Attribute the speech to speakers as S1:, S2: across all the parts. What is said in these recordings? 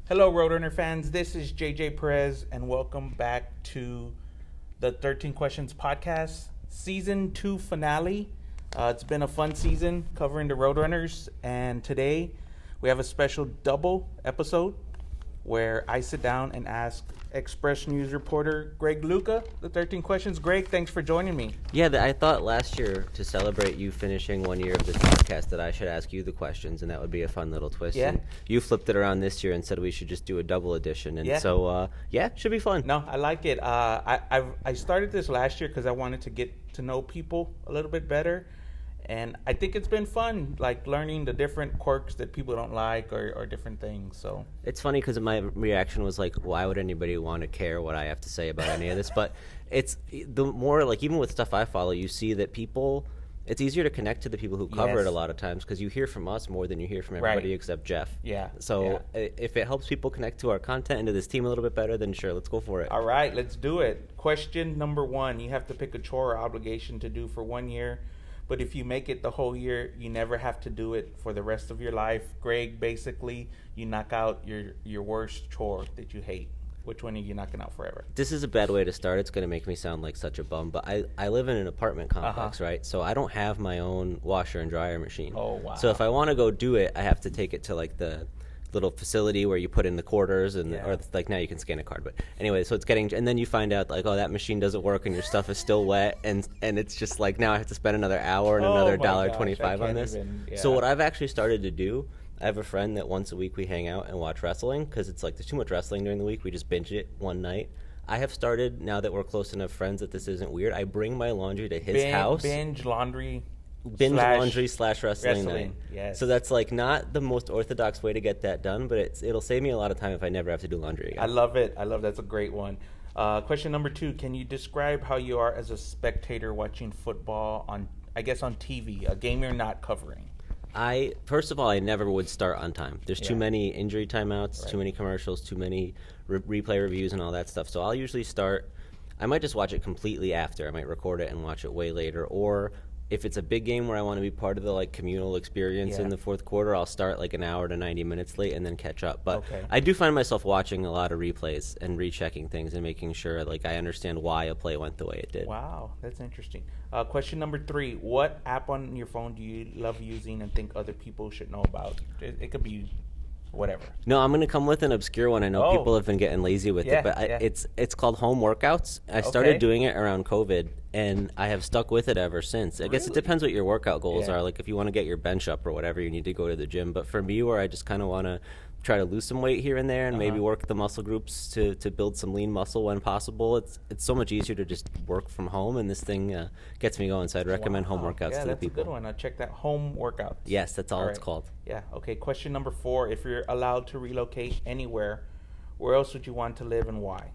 S1: Hello, Roadrunner fans. This is JJ Perez, and welcome back to the 13 Questions podcast, season 2 finale. It's been a fun season covering the Roadrunners, and today we have a special double episode where I sit down and ask Express News reporter Greg Luca the 13 questions. Greg, thanks for joining me.
S2: Yeah, I thought last year, to celebrate you finishing 1 year of this podcast, that I should ask you the questions, and that would be a fun little twist.
S1: Yeah.
S2: And you flipped it around this year and said we should just do a double edition. And
S1: Yeah.
S2: so, should be fun.
S1: No, I like it. I started this last year because I wanted to get to know people a little bit better. And I think it's been fun, like learning the different quirks that people don't like or different things. So
S2: It's funny because my reaction was like, why would anybody want to care what I have to say about any of this? But it's the more, like, even with stuff I follow, you see that people, it's easier to connect to the people who cover
S1: Yes.
S2: it a lot of times because you hear from us more than you hear from everybody
S1: Right.
S2: except Jeff.
S1: Yeah.
S2: So if it helps people connect to our content and to this team a little bit better, then sure, let's go for it.
S1: All right, let's do it. Question number 1. You have to pick a chore or obligation to do for 1 year. But if you make it the whole year, you never have to do it for the rest of your life. Greg, basically, you knock out your worst chore that you hate. Which one are you knocking out forever?
S2: This is a bad way to start. It's going to make me sound like such a bum, but I live in an apartment complex, right? So I don't have my own washer and dryer machine.
S1: Oh, wow.
S2: So if I want to go do it, I have to take it to like the little facility where you put in the quarters or like now you can scan a card. But anyway, so it's getting, and then you find out like, oh, that machine doesn't work and your stuff is still wet, and it's just like now I have to spend another hour and another $1.25 on this. So what I've actually started to do, I have a friend that once a week we hang out and watch wrestling because it's like there's too much wrestling during the week. We just binge it one night. I have started, now that we're close enough friends that this isn't weird, I bring my laundry to his house.
S1: Binge laundry
S2: / wrestling night.
S1: Yes.
S2: So that's like not the most orthodox way to get that done, but it'll save me a lot of time if I never have to do laundry again.
S1: I love it. That's a great one. Question number 2. Can you describe how you are as a spectator watching football on TV, a game you're not covering?
S2: First of all, I never would start on time. There's too many injury timeouts,
S1: Right.
S2: too many commercials, too many replay reviews and all that stuff. So I'll usually start, I might just watch it completely after. I might record it and watch it way later. Or if it's a big game where I want to be part of the like communal experience in the fourth quarter, I'll start like an hour to 90 minutes late and then catch up. But I do find myself watching a lot of replays and rechecking things and making sure like I understand why a play went the way it did.
S1: Wow, that's interesting. Question number 3. What app on your phone do you love using and think other people should know about? It could be whatever.
S2: No, I'm going to come with an obscure one. I know people have been getting lazy with it, but it's called Home Workouts. I started doing it around COVID, and I have stuck with it ever since. I guess it depends what your workout goals are. Like if you want to get your bench up or whatever, you need to go to the gym. But for me, where I just kind of want to try to lose some weight here and there and maybe work the muscle groups to build some lean muscle when possible, it's so much easier to just work from home, and this thing gets me going. So I'd recommend Home Workouts to the people.
S1: Yeah, that's a good one. I'll check that. Home Workouts.
S2: Yes, that's all it's called.
S1: Yeah. Okay. Question number 4. If you're allowed to relocate anywhere, where else would you want to live and why?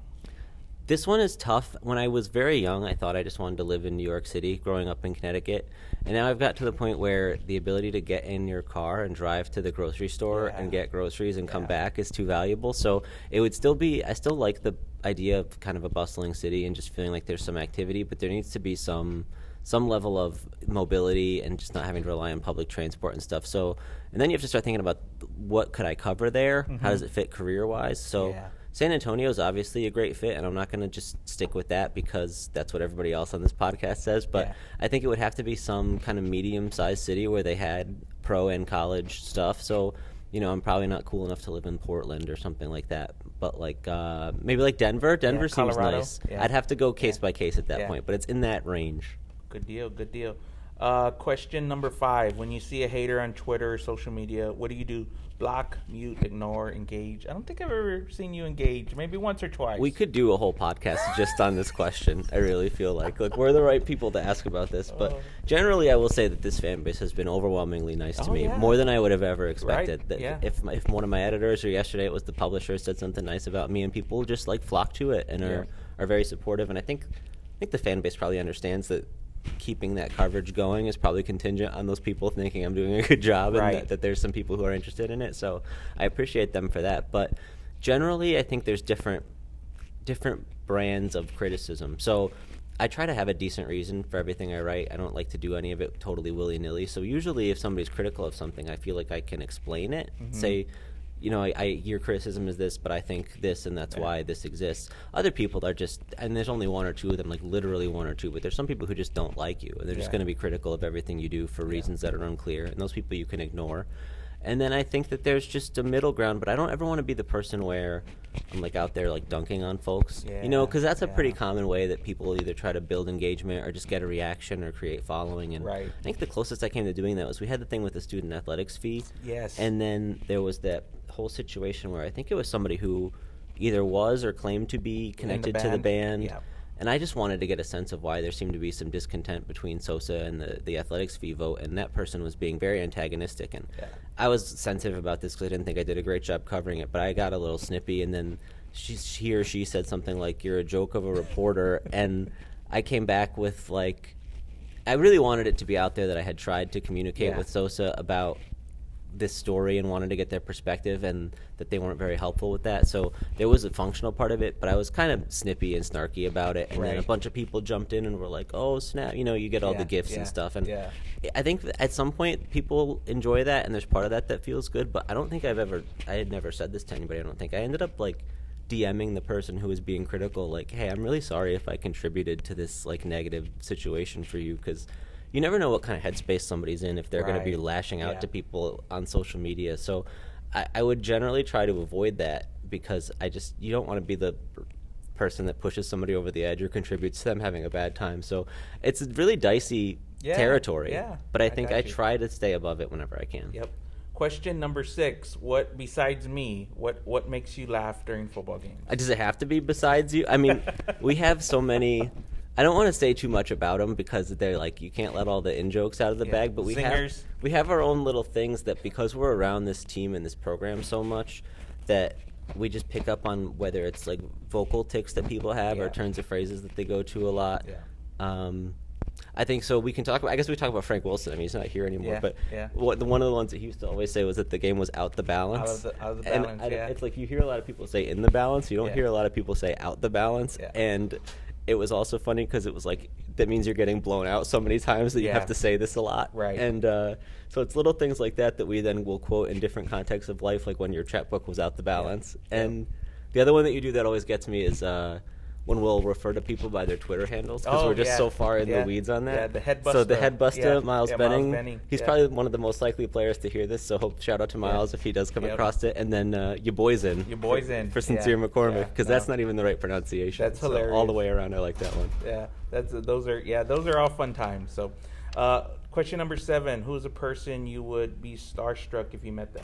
S2: This one is tough. When I was very young, I thought I just wanted to live in New York City, growing up in Connecticut. And now I've got to the point where the ability to get in your car and drive to the grocery store and get groceries and come back is too valuable. So it would still be, I still like the idea of kind of a bustling city and just feeling like there's some activity, but there needs to be some level of mobility and just not having to rely on public transport and stuff. So, and then you have to start thinking about what could I cover there? How does it fit career-wise? So San Antonio is obviously a great fit, and I'm not going to just stick with that because that's what everybody else on this podcast says, but I think it would have to be some kind of medium-sized city where they had pro and college stuff. So, I'm probably not cool enough to live in Portland or something like that, but like maybe like Denver. Denver seems
S1: Colorado.
S2: nice. I'd have to go case by case at that point, but it's in that range.
S1: Good deal. Question number 5. When you see a hater on Twitter or social media, what do you do? Block, mute, ignore, engage? I don't think I've ever seen you engage. Maybe once or twice.
S2: We could do a whole podcast just on this question. I really feel like we're the right people to ask about this. But generally, I will say that this fan base has been overwhelmingly nice to me, more than I would have ever expected.
S1: Right.
S2: If one of my editors, or yesterday it was the publisher, said something nice about me, and people just like flock to it and are very supportive. And I think the fan base probably understands that keeping that coverage going is probably contingent on those people thinking I'm doing a good job and that there's some people who are interested in it. So I appreciate them for that. But generally, I think there's different brands of criticism. So I try to have a decent reason for everything I write. I don't like to do any of it totally willy-nilly. So usually if somebody's critical of something, I feel like I can explain it, say, your criticism is this, but I think this, and that's why this exists. Other people are just, and there's only one or two of them, like literally one or two, but there's some people who just don't like you, and they're just going to be critical of everything you do for reasons that are unclear, and those people you can ignore. And then I think that there's just a middle ground, but I don't ever want to be the person where I'm like out there like dunking on folks, because that's a pretty common way that people either try to build engagement or just get a reaction or create following. And I think the closest I came to doing that was we had the thing with the student athletics fee.
S1: Yes.
S2: And then there was that whole situation where I think it was somebody who either was or claimed to be connected to the band. Yeah. And I just wanted to get a sense of why there seemed to be some discontent between Sosa and the athletics fee vote, and that person was being very antagonistic. And I was sensitive about this because I didn't think I did a great job covering it, but I got a little snippy, and then he or she said something like, "You're a joke of a reporter," and I came back with, like, I really wanted it to be out there that I had tried to communicate with Sosa about this story and wanted to get their perspective, and that they weren't very helpful with that. So there was a functional part of it, but I was kind of snippy and snarky about it. And then a bunch of people jumped in and were like, "Oh, snap," you get all the gifs and stuff. And I think at some point people enjoy that, and there's part of that feels good, but I don't think I had never said this to anybody. I don't think I ended up like DMing the person who was being critical, like, "Hey, I'm really sorry if I contributed to this like negative situation for you," because you never know what kind of headspace somebody's in if they're going to be lashing out to people on social media. So I would generally try to avoid that, because you don't want to be the person that pushes somebody over the edge or contributes to them having a bad time. So it's really dicey territory. Yeah, but I think I try to stay above it whenever I can.
S1: Yep. Question number 6. What, besides me, what makes you laugh during football games?
S2: Does it have to be besides you? I mean, we have so many. I don't want to say too much about them because they're like, you can't let all the in-jokes out of the bag, but we have our own little things that, because we're around this team and this program so much, that we just pick up on, whether it's like vocal tics that people have or turns of phrases that they go to a lot. I think so. We can talk about, I guess we talk about Frank Wilson. I mean, he's not here anymore, but one of the ones that he used to always say was that the game was out the balance.
S1: Out of the balance,
S2: and it's like you hear a lot of people say in the balance. You don't hear a lot of people say out the balance. And it was also funny because it was like, that means you're getting blown out so many times that you have to say this a lot. Right. And so it's little things like that we then will quote in different contexts of life, like when your checkbook was out the balance. And the other one that you do that always gets me is when we'll refer to people by their Twitter handles, because we're just so far in the weeds on that.
S1: Yeah, the head buster.
S2: So the head buster, Miles Benning.
S1: Miles Benning.
S2: He's probably one of the most likely players to hear this, so shout out to Miles if he does come across it. And then your boys in. For Sincere McCormick, because that's not even the right pronunciation.
S1: That's hilarious.
S2: So all the way around, I like that one.
S1: Yeah, those are all fun times. So question number 7, who's a person you would be starstruck if you met them?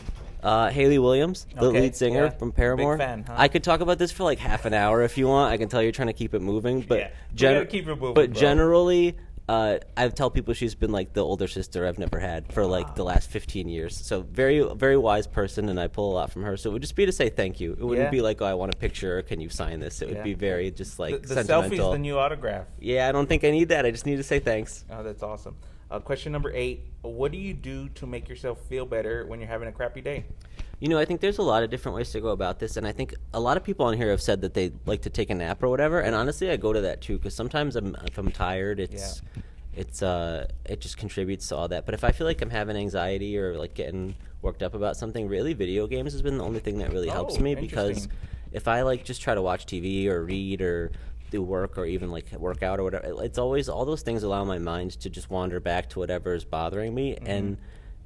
S2: Haley Williams, the lead singer from Paramore.
S1: Big fan, huh?
S2: I could talk about this for like half an hour if you want. I can tell you're trying to keep it moving, but
S1: keep it moving.
S2: But generally, I tell people she's been like the older sister I've never had for like the last 15 years. So very, very wise person, and I pull a lot from her. So it would just be to say thank you. It wouldn't be like, "Oh, I want a picture. Can you sign this?" It would be very just like
S1: the
S2: sentimental.
S1: selfie's the new autograph.
S2: Yeah, I don't think I need that. I just need to say thanks.
S1: Oh, that's awesome. Question number 8, what do you do to make yourself feel better when you're having a crappy day?
S2: I think there's a lot of different ways to go about this, and I think a lot of people on here have said that they like to take a nap or whatever, and honestly, I go to that too, because sometimes if I'm tired, it just contributes to all that. But if I feel like I'm having anxiety or like getting worked up about something, really, video games has been the only thing that really helps me, because if I like just try to watch TV or read or do work or even like work out or whatever, it's always, all those things allow my mind to just wander back to whatever is bothering me. And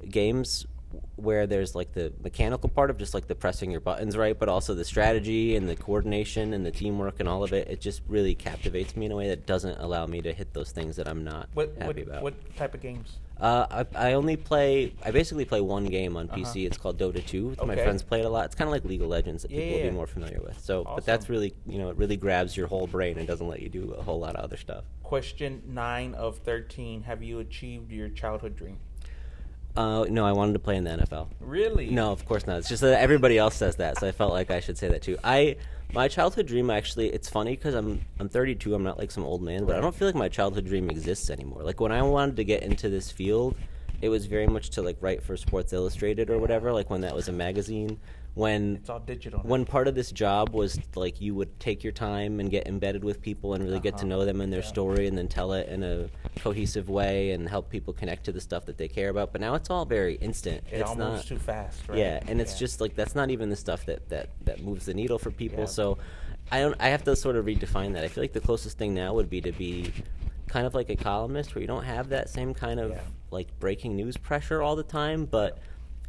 S2: games where there's like the mechanical part of just like the pressing your buttons right, but also the strategy and the coordination and the teamwork and all of it, it just really captivates me in a way that doesn't allow me to hit those things that I'm not happy about.
S1: What type of games?
S2: I basically play one game on PC. It's called Dota 2. My friends play it a lot. It's kind of like League of Legends that people would be more familiar with. So, awesome. But that's really, it really grabs your whole brain and doesn't let you do a whole lot of other stuff.
S1: Question 9 of 13. Have you achieved your childhood dream?
S2: No, I wanted to play in the NFL.
S1: Really?
S2: No, of course not. It's just that everybody else says that, so I felt like I should say that too. My childhood dream, actually, it's funny because I'm 32. I'm not like some old man, but I don't feel like my childhood dream exists anymore. Like when I wanted to get into this field, it was very much to like write for Sports Illustrated or whatever, like when that was a magazine. when
S1: it's all digital now.
S2: When part of this job was like you would take your time and get embedded with people and really get to know them and their story and then tell it in a cohesive way and help people connect to the stuff that they care about. But now it's all very instant.
S1: It's all moves too fast, right?
S2: Yeah, and it's just like that's not even the stuff that moves the needle for people. So I have to sort of redefine that. I feel like the closest thing now would be to be kind of like a columnist where you don't have that same kind of like breaking news pressure all the time, but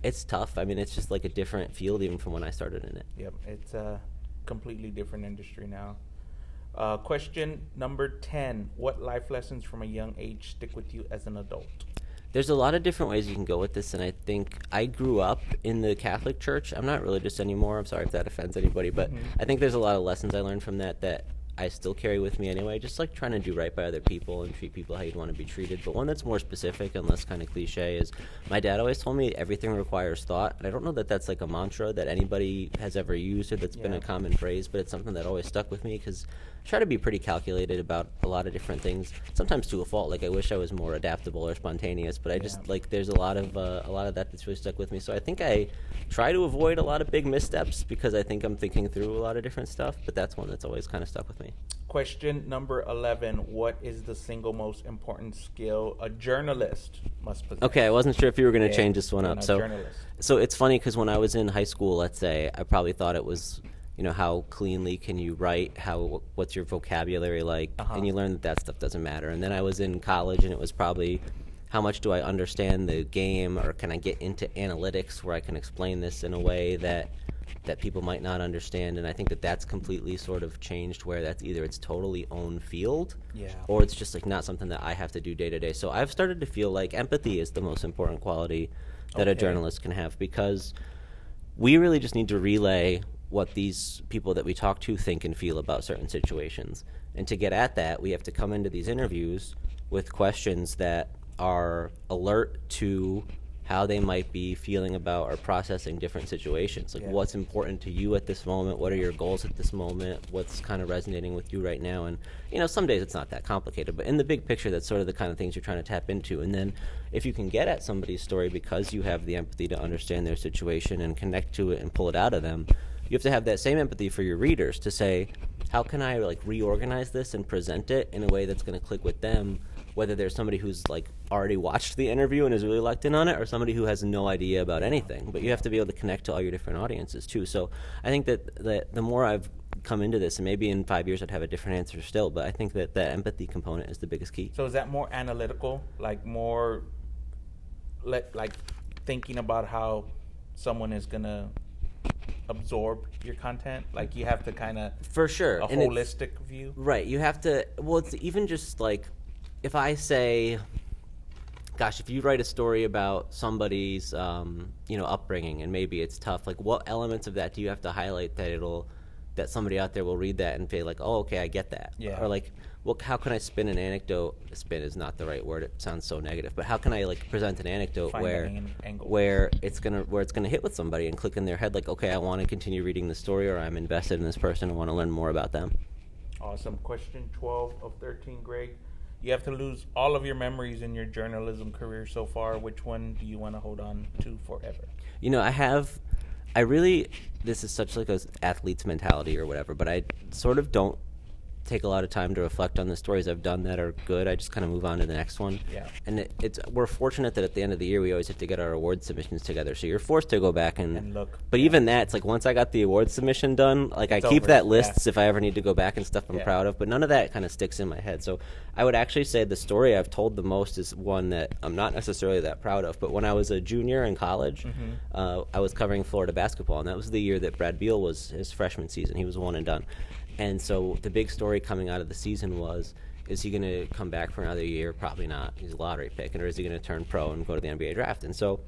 S2: it's tough. I mean, it's just like a different field even from when I started in it.
S1: Yep, it's a completely different industry now. Question number 10. What life lessons from a young age stick with you as an adult?
S2: There's a lot of different ways you can go with this, and I think I grew up in the Catholic Church. I'm not religious anymore. I'm sorry if that offends anybody, but I think there's a lot of lessons I learned from that I still carry with me anyway, just like trying to do right by other people and treat people how you'd want to be treated. But one that's more specific and less kind of cliche is my dad always told me everything requires thought. And I don't know that that's like a mantra that anybody has ever used or that's been a common phrase, but it's something that always stuck with me because I try to be pretty calculated about a lot of different things, sometimes to a fault. Like I wish I was more adaptable or spontaneous, but I just like there's a lot of that that's really stuck with me. So I think I try to avoid a lot of big missteps because I think I'm thinking through a lot of different stuff, but that's one that's always kind of stuck with me.
S1: Question number 11. What is the single most important skill a journalist must possess?
S2: Okay, I wasn't sure if you were going to change this one up.
S1: Journalist.
S2: So it's funny because when I was in high school, let's say, I probably thought it was, how cleanly can you write, what's your vocabulary like, and you learn that stuff doesn't matter. And then I was in college, and it was probably how much do I understand the game, or can I get into analytics where I can explain this in a way that people might not understand. And I think that's completely sort of changed where that's either its totally own field or it's just like not something that I have to do day to day. So I've started to feel like empathy is the most important quality that a journalist can have, because we really just need to relay what these people that we talk to think and feel about certain situations. And to get at that, we have to come into these interviews with questions that are alert to how they might be feeling about or processing different situations. Like what's important to you at this moment? What are your goals at this moment? What's kind of resonating with you right now? And, some days it's not that complicated, but in the big picture, that's sort of the kind of things you're trying to tap into. And then if you can get at somebody's story because you have the empathy to understand their situation and connect to it and pull it out of them, you have to have that same empathy for your readers to say, how can I reorganize this and present it in a way that's going to click with them, whether there's somebody who's already watched the interview and is really locked in on it, or somebody who has no idea about anything. But you have to be able to connect to all your different audiences too. So I think that the more I've come into this, and maybe in 5 years I'd have a different answer still, but I think that empathy component is the biggest key.
S1: So is that more analytical, more thinking about how someone is gonna absorb your content? Like you have to kind of,
S2: for sure,
S1: a holistic view,
S2: right? You have to. Well, it's even just like if I say, gosh, if you write a story about somebody's upbringing and maybe it's tough, like what elements of that do you have to highlight that somebody out there will read that and feel like, oh, okay, I get that. Or like, well, how can I spin an anecdote? Spin is not the right word. It sounds so negative. But how can I present an anecdote where it's gonna hit with somebody and click in their head? Like, okay, I want to continue reading the story, or I'm invested in this person and want to learn more about them. Awesome.
S1: Question 12 of 13, Greg. You have to lose all of your memories in your journalism career so far. Which one do you want to hold on to forever?
S2: This is such like an athlete's mentality or whatever, but I sort of don't take a lot of time to reflect on the stories I've done that are good. I just kind of move on to the next one.
S1: Yeah.
S2: And we're fortunate that at the end of the year we always have to get our award submissions together. So you're forced to go back and
S1: look.
S2: But even that, it's like once I got the award submission done, like I keep that list if I ever need to go back and stuff I'm proud of. But none of that kind of sticks in my head. So I would actually say the story I've told the most is one that I'm not necessarily that proud of. But when I was a junior in college, I was covering Florida basketball, and that was the year that Brad Beal was his freshman season. He was one and done. And so the big story coming out of the season was, is he going to come back for another year? Probably not. He's a lottery pick. Or is he going to turn pro and go to the NBA draft? And so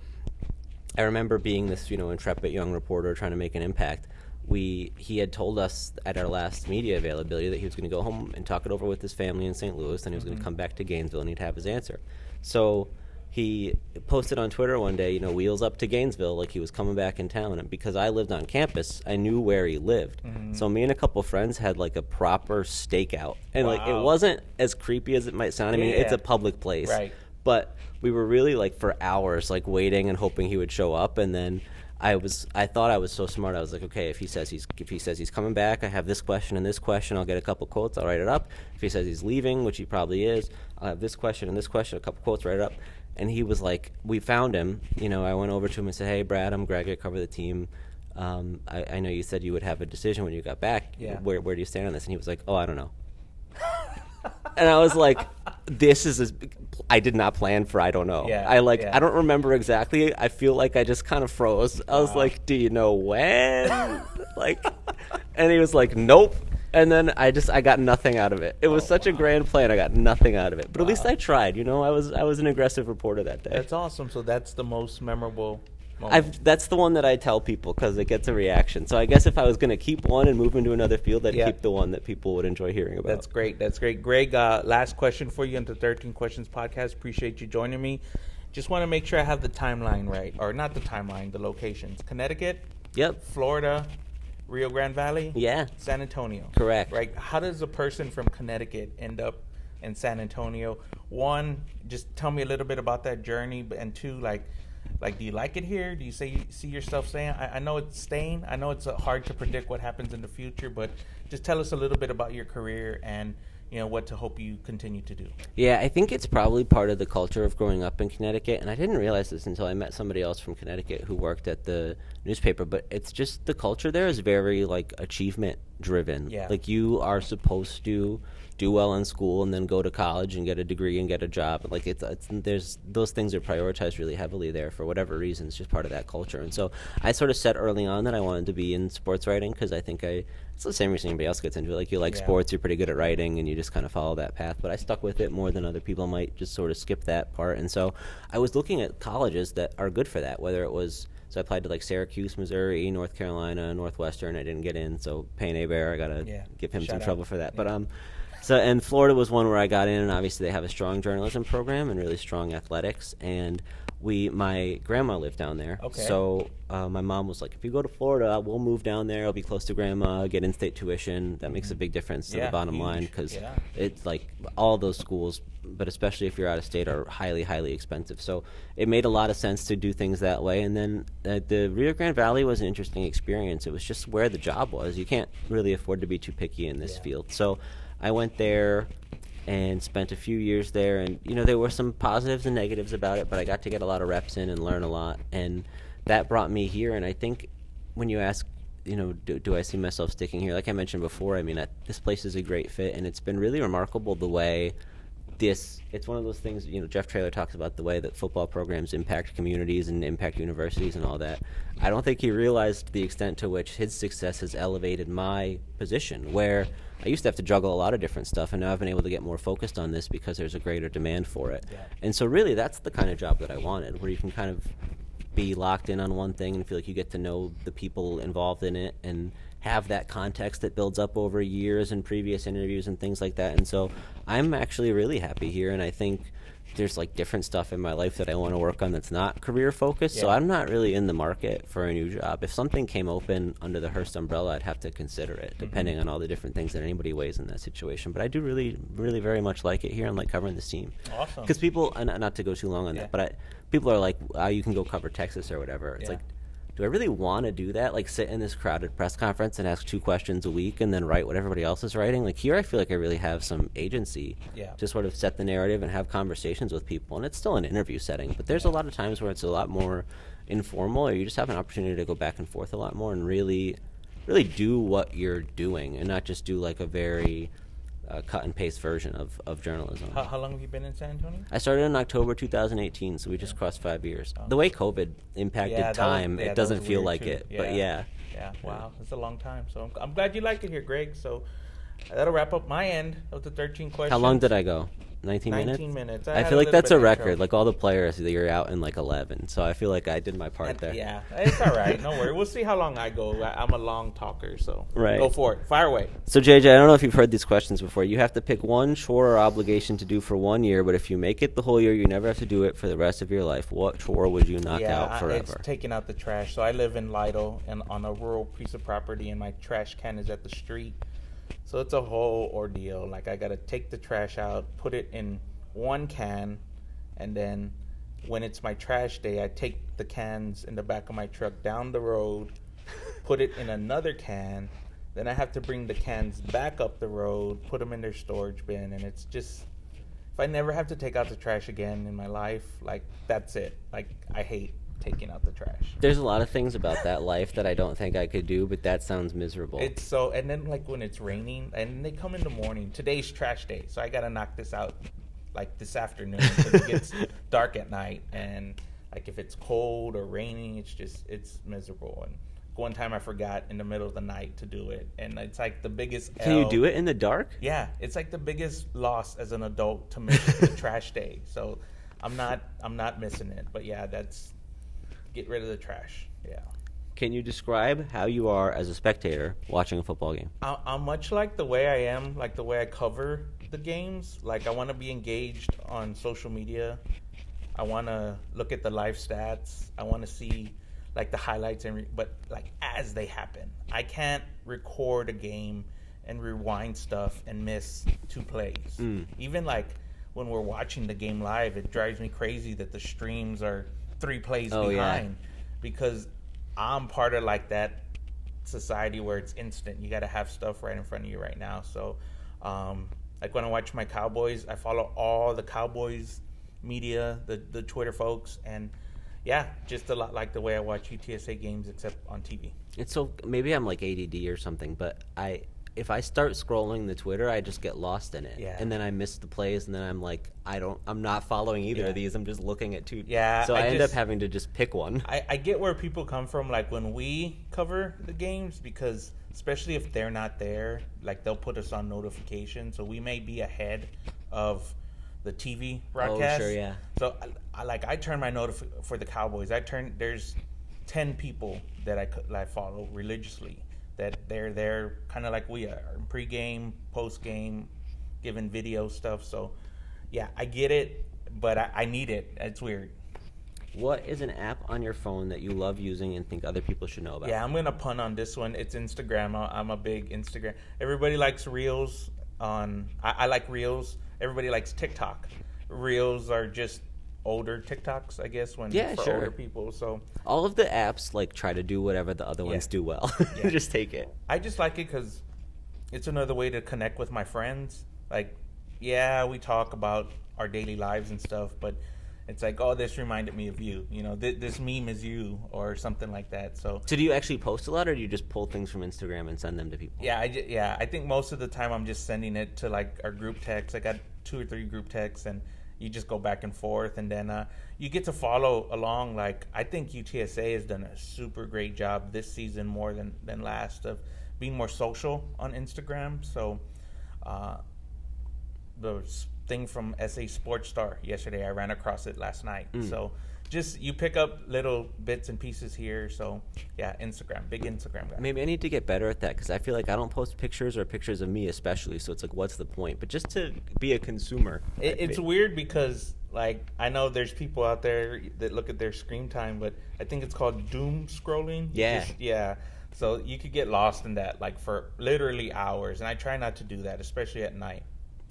S2: I remember being this, intrepid young reporter trying to make an impact. He had told us at our last media availability that he was going to go home and talk it over with his family in St. Louis, and he was going to come back to Gainesville and he'd have his answer. So he posted on Twitter one day, wheels up to Gainesville, like he was coming back in town. And because I lived on campus, I knew where he lived. So me and a couple friends had like a proper stakeout. And like it wasn't as creepy as it might sound. I mean, it's a public place.
S1: Right.
S2: But we were really like for hours like waiting and hoping he would show up. And then I thought I was so smart. I was like, okay, if he says he's coming back, I have this question and this question. I'll get a couple quotes. I'll write it up. If he says he's leaving, which he probably is, I'll have this question and this question, a couple quotes, write it up. And he was like, we found him. I went over to him and said, hey, Brad, I'm Greg. I cover the team. I know you said you would have a decision when you got back.
S1: Yeah.
S2: Where do you stand on this? And he was like, I don't know. And I was like, I did not plan for I don't know.
S1: Yeah,
S2: I don't remember exactly. I feel like I just kind of froze. I was like, do you know when? And he was like, nope. And then I got nothing out of it. It was such a grand plan. I got nothing out of it. But at least I tried. I was an aggressive reporter that day.
S1: That's awesome. So that's the most memorable moment.
S2: That's the one that I tell people because it gets a reaction. So I guess if I was going to keep one and move into another field, I'd keep the one that people would enjoy hearing about.
S1: That's great. Greg, last question for you on the 13 Questions podcast. Appreciate you joining me. Just want to make sure I have the timeline right. Or not the timeline, the locations. Connecticut?
S2: Yep.
S1: Florida? Rio Grande Valley?
S2: Yeah.
S1: San Antonio?
S2: Correct.
S1: Right. How does a person from Connecticut end up in San Antonio? One, just tell me a little bit about that journey. And two, do you like it here? Do you see yourself staying? I know it's staying. I know it's hard to predict what happens in the future, but just tell us a little bit about your career and what to hope you continue to do.
S2: Yeah, I think it's probably part of the culture of growing up in Connecticut, and I didn't realize this until I met somebody else from Connecticut who worked at the newspaper, but it's just the culture there is very achievement driven.
S1: Yeah.
S2: You are supposed to do well in school and then go to college and get a degree and get a job. There's those things are prioritized really heavily there for whatever reason. It's just part of that culture. And so I sort of said early on that I wanted to be in sports writing because I think it's the same reason anybody else gets into it. You like sports, you're pretty good at writing, and you just kind of follow that path. But I stuck with it more than other people might just sort of skip that part. And so I was looking at colleges that are good for that, whether it was so I applied to Syracuse, Missouri, North Carolina, Northwestern. I didn't get in. So Payne Hebert, I got to give him some trouble for that. Yeah. But and Florida was one where I got in, and obviously they have a strong journalism program and really strong athletics. And my grandma lived down there.
S1: Okay.
S2: So my mom was like, if you go to Florida, we'll move down there. I'll be close to grandma, get in-state tuition. That makes a big difference to the bottom line because it's all those schools, but especially if you're out of state, are highly, highly expensive. So it made a lot of sense to do things that way. And then the Rio Grande Valley was an interesting experience. It was just where the job was. You can't really afford to be too picky in this field. So I went there and spent a few years there, and there were some positives and negatives about it, but I got to get a lot of reps in and learn a lot, and that brought me here. And I think when you ask, do I see myself sticking here, like I mentioned before, this place is a great fit, and it's been really remarkable the way it's one of those things, Jeff Traylor talks about the way that football programs impact communities and impact universities and all that. I don't think he realized the extent to which his success has elevated my position, where I used to have to juggle a lot of different stuff, and now I've been able to get more focused on this because there's a greater demand for it. Yeah. And so really that's the kind of job that I wanted, where you can kind of be locked in on one thing and feel like you get to know the people involved in it and have that context that builds up over years and previous interviews and things like that. And so I'm actually really happy here, and I think there's different stuff in my life that I want to work on that's not career focused. So I'm not really in the market for a new job. If something came open under the Hearst umbrella, I'd have to consider it, depending on all the different things that anybody weighs in that situation. But I do really, really very much like it here and like covering this team.
S1: Awesome.
S2: Because people, and not to go too long on that, but people are like, you can go cover Texas or whatever. It's do I really want to do that? Sit in this crowded press conference and ask 2 questions a week and then write what everybody else is writing? Here I feel like I really have some agency to sort of set the narrative and have conversations with people. And it's still an interview setting, but there's a lot of times where it's a lot more informal, or you just have an opportunity to go back and forth a lot more and really, really do what you're doing and not just do a very cut and paste version of journalism.
S1: How long have you been in San Antonio?
S2: I started in October 2018, so we just crossed 5 years. The way COVID impacted time, it doesn't feel like
S1: too.
S2: it, but yeah.
S1: Wow, it's a long time. So I'm glad you like it here, Greg. So that'll wrap up my end of the 13 questions.
S2: How long did I go? 19 minutes?
S1: 19 minutes.
S2: I feel like that's a record. All the players, you're out in 11. So I feel like I did my part there.
S1: Yeah, it's all right. No worry. We'll see how long I go. I'm a long talker, so
S2: right.
S1: Go for it. Fire away.
S2: So, JJ, I don't know if you've heard these questions before. You have to pick one chore or obligation to do for 1 year, but if you make it the whole year, you never have to do it for the rest of your life. What chore would you knock out forever?
S1: It's taking out the trash. So I live in Lido and on a rural piece of property, and my trash can is at the street. So it's a whole ordeal. I got to take the trash out, put it in one can, and then when it's my trash day, I take the cans in the back of my truck down the road, put it in another can. Then I have to bring the cans back up the road, put them in their storage bin, and it's just, if I never have to take out the trash again in my life, like, that's it. Like, I hate taking out the trash.
S2: There's a lot of things about that life that I don't think I could do, but that sounds miserable.
S1: It's so, and then like when it's raining, and they come in the morning. Today's trash day, so I gotta knock this out like this afternoon because it gets dark at night, and like if it's cold or raining, it's miserable. And one time I forgot in the middle of the night to do it, and it's like the biggest
S2: Can you do it in the dark?
S1: Yeah, it's like the biggest loss as an adult to miss the trash day. So I'm not missing it. But yeah, that's get rid of the trash. Yeah.
S2: Can you describe how you are as a spectator watching a football game?
S1: I'm much like the way I am, like the way I cover the games. Like I want to be engaged on social media. I want to look at the live stats. I want to see like the highlights but like as they happen. I can't record a game and rewind stuff and miss 2 plays. Even like when we're watching the game live, it drives me crazy that the streams are 3 plays behind because I'm part of like that society where it's instant. You got to have stuff right in front of you right now. So like when I watch my Cowboys, I follow all the Cowboys media, the Twitter folks, and yeah, just a lot like the way I watch UTSA games except on TV.
S2: It's so, maybe I'm like ADD or something, but if I start scrolling the Twitter, I just get lost in it.
S1: Yeah.
S2: And then I miss the plays, and then I'm like, I'm not following either of these. I'm just looking at 2.
S1: Yeah.
S2: So I end up having to just pick one.
S1: I get where people come from, like when we cover the games, because especially if they're not there, like they'll put us on notification, so we may be ahead of the TV broadcast.
S2: Oh, sure, yeah.
S1: So I turn my for the Cowboys. There's 10 people that I follow religiously, that they're there kind of like we are, pre-game, post-game, giving video stuff. So, yeah, I get it, but I need it. It's weird.
S2: What is an app on your phone that you love using and think other people should know about?
S1: Yeah, I'm going to punt on this one. It's Instagram. I'm a big Instagram. Everybody likes Reels. I like Reels. Everybody likes TikTok. Reels are just older TikToks, I guess, for older people. So
S2: all of the apps like try to do whatever the other ones do well. Just take it.
S1: I just like it because it's another way to connect with my friends. Like, yeah, we talk about our daily lives and stuff, but it's like, oh, this reminded me of you. You know, this meme is you, or something like that. So
S2: do you actually post a lot, or do you just pull things from Instagram and send them to people?
S1: Yeah, I think most of the time I'm just sending it to like our group text. I got 2 or 3 group texts, and you just go back and forth, and then you get to follow along. Like, I think UTSA has done a super great job this season, more than last, of being more social on Instagram. So the thing from SA Sports Star yesterday, I ran across it last night. So just you pick up little bits and pieces here. So yeah, Instagram, big Instagram guy.
S2: Maybe I need to get better at that, because I feel like I don't post pictures of me especially, so it's like, what's the point? But just to be a consumer.
S1: It's weird because like I know there's people out there that look at their screen time, but I think it's called doom scrolling.
S2: Yeah.
S1: So you could get lost in that like for literally hours, and I try not to do that, especially at night.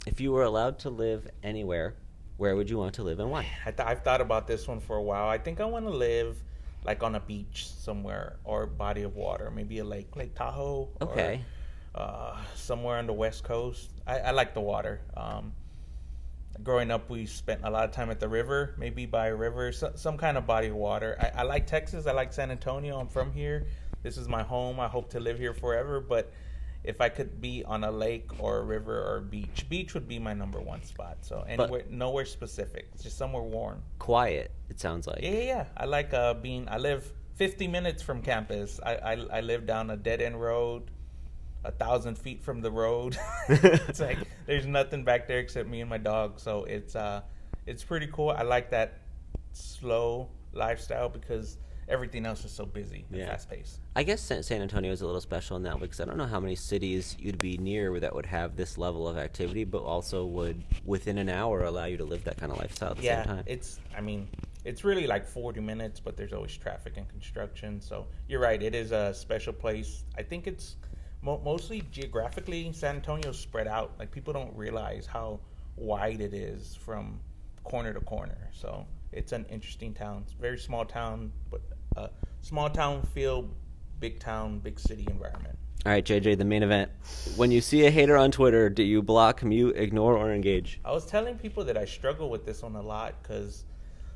S2: If you were allowed to live anywhere, where would you want to live and why?
S1: I've thought about this one for a while. I think I want to live like on a beach somewhere, or body of water, maybe a Lake Tahoe.
S2: Okay.
S1: Or somewhere on the West Coast. I like the water. Growing up, we spent a lot of time at the river, maybe by a river, some kind of body of water. I like Texas. I like San Antonio. I'm from here. This is my home. I hope to live here forever, but if I could be on a lake or a river or a beach would be my number one spot. So anywhere, nowhere specific. It's just somewhere warm.
S2: Quiet, it sounds like.
S1: Yeah. I like I live 50 minutes from campus. I live down a dead-end road, 1,000 feet from the road. It's like there's nothing back there except me and my dog. So it's pretty cool. I like that slow lifestyle because everything else is so busy and fast-paced.
S2: I guess San Antonio is a little special in that way, because I don't know how many cities you'd be near that would have this level of activity, but also would, within an hour, allow you to live that kind of lifestyle at the same time.
S1: It's really like 40 minutes, but there's always traffic and construction. So you're right, it is a special place. I think it's mostly geographically, San Antonio's spread out. Like, people don't realize how wide it is from corner to corner. So it's an interesting town. It's a very small town, but small town feel, big town, big city environment.
S2: All right, JJ, the main event. When you see a hater on Twitter, do you block, mute, ignore, or engage?
S1: I was telling people that I struggle with this one a lot because,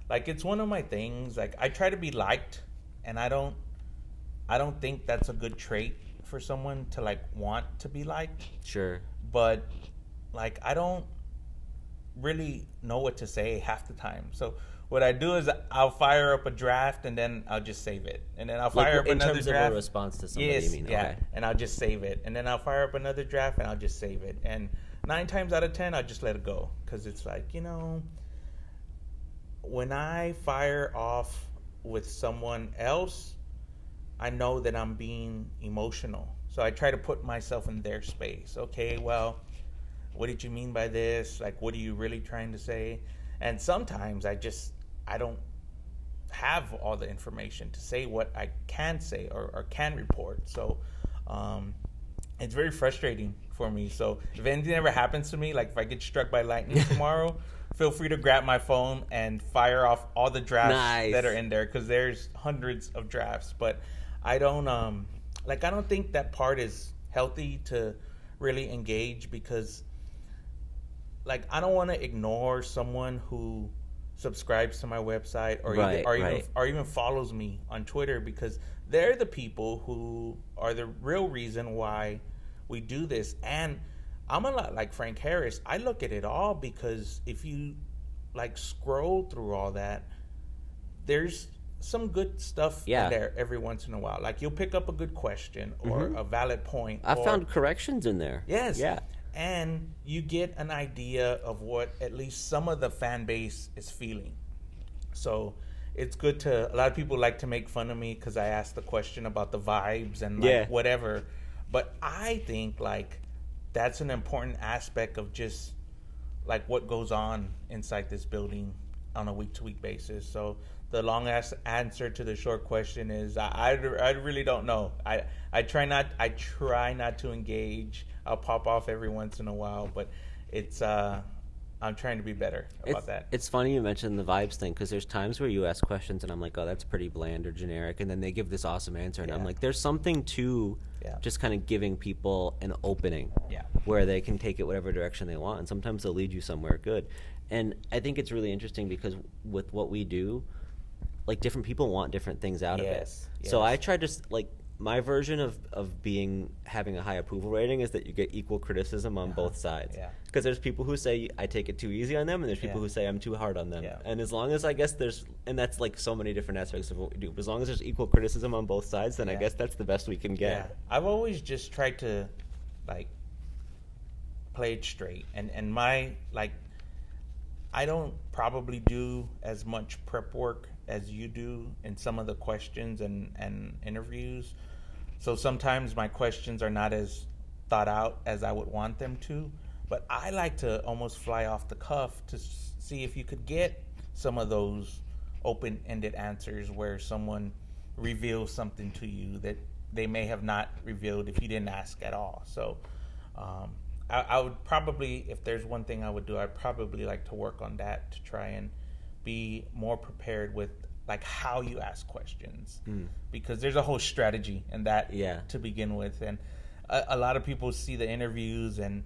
S1: like, it's one of my things. Like, I try to be liked, and I don't think that's a good trait for someone to, like, want to be liked.
S2: Sure.
S1: But, like, I don't really know what to say half the time. So what I do is I'll fire up a draft and then I'll just save it. And then I'll fire up another draft.
S2: In terms of a response to somebody,
S1: yes,
S2: you mean?
S1: Yeah,
S2: Okay.
S1: and I'll just save it. And then I'll fire up another draft and I'll just save it. And 9 times out of 10, I'll just let it go. Because it's like, when I fire off with someone else, I know that I'm being emotional. So I try to put myself in their space. Okay, well, what did you mean by this? Like, what are you really trying to say? And sometimes I don't have all the information to say what I can say or can report. So it's very frustrating for me. So if anything ever happens to me, like if I get struck by lightning tomorrow, feel free to grab my phone and fire off all the drafts that are in there, because there's hundreds of drafts. But I don't think that part is healthy to really engage, because like I don't want to ignore someone who subscribes to my website or even follows me on Twitter, because they're the people who are the real reason why we do this. And I'm a lot like Frank Harris. I look at it all, because if you like scroll through all that, there's some good stuff in there every once in a while. Like you'll pick up a good question or a valid point.
S2: I found corrections in there.
S1: Yes.
S2: Yeah.
S1: And you get an idea of what at least some of the fan base is feeling. So it's good to, a lot of people like to make fun of me because I asked the question about the vibes and like whatever. But I think like that's an important aspect of just like what goes on inside this building on a week-to-week basis. So the long answer to the short question is I really don't know. I try not to engage. I'll pop off every once in a while, but it's I'm trying to be better about that.
S2: It's funny you mentioned the vibes thing, because there's times where you ask questions and I'm like, oh, that's pretty bland or generic, and then they give this awesome answer, and I'm like, there's something to just kind of giving people an opening where they can take it whatever direction they want, and sometimes they'll lead you somewhere good. And I think it's really interesting because with what we do, like different people want different things out of it. So I try to like, my version of having a high approval rating is that you get equal criticism on both sides. Because there's people who say I take it too easy on them, and there's people who say I'm too hard on them. And as long as I guess and that's like so many different aspects of what we do. But as long as there's equal criticism on both sides, then I guess that's the best we can get.
S1: I've always just tried to like play it straight, and my like I don't probably do as much prep work as you do in some of the questions and interviews. So sometimes my questions are not as thought out as I would want them to, but I like to almost fly off the cuff to see if you could get some of those open-ended answers where someone reveals something to you that they may have not revealed if you didn't ask at all. So I would probably, if there's one thing I would do, I'd probably like to work on that to try and be more prepared with like how you ask questions, because there's a whole strategy in that to begin with. And a lot of people see the interviews and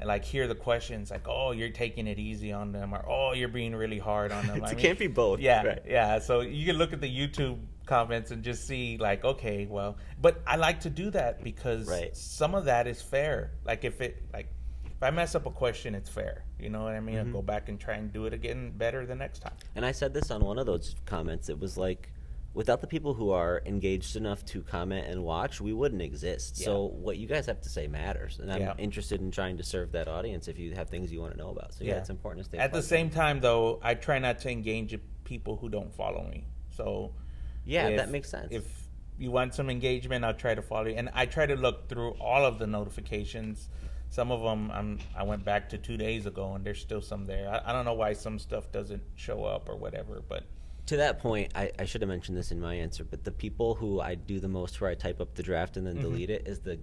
S1: like hear the questions like, oh, you're taking it easy on them, or oh, you're being really hard on them.
S2: It can't be both.
S1: So you can look at the YouTube comments and just see like, okay, well, but I like to do that because some of that is fair. Like if I mess up a question, it's fair. You know what I mean? I'll go back and try and do it again better the next time.
S2: And I said this on one of those comments. It was like, without the people who are engaged enough to comment and watch, we wouldn't exist. So what you guys have to say matters. And I'm interested in trying to serve that audience if you have things you want to know about. So it's important to stay
S1: at the same time, though, I try not to engage people who don't follow me. So
S2: that makes sense.
S1: If you want some engagement, I'll try to follow you. And I try to look through all of the notifications. Some of them I went back to 2 days ago, and there's still some there. I don't know why some stuff doesn't show up or whatever, but
S2: to that point, I should have mentioned this in my answer, but the people who I do the most where I type up the draft and then delete it is the